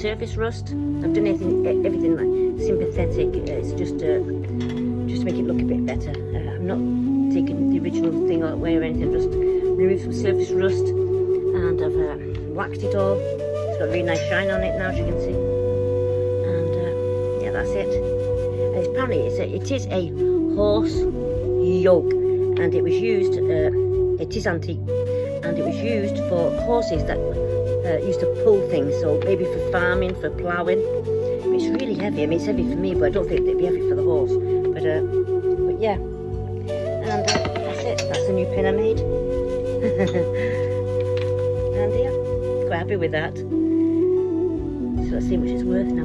surface rust. I've done everything like sympathetic. It's just to make it look a bit better. I'm not taking the original thing away or anything. Just removed some surface rust, and I've waxed it all. It's got a really nice shine on it now, as you can see. And yeah, that's it. And apparently it is a horse yoke, and it was used. It is antique, and it was used for horses that used to pull things, so maybe for farming, for ploughing. It's really heavy. I mean, it's heavy for me, but I don't think it'd be heavy for the horse. But yeah, and that's it. That's the new pin I made. And yeah, quite happy with that. So let's see how much it's worth now.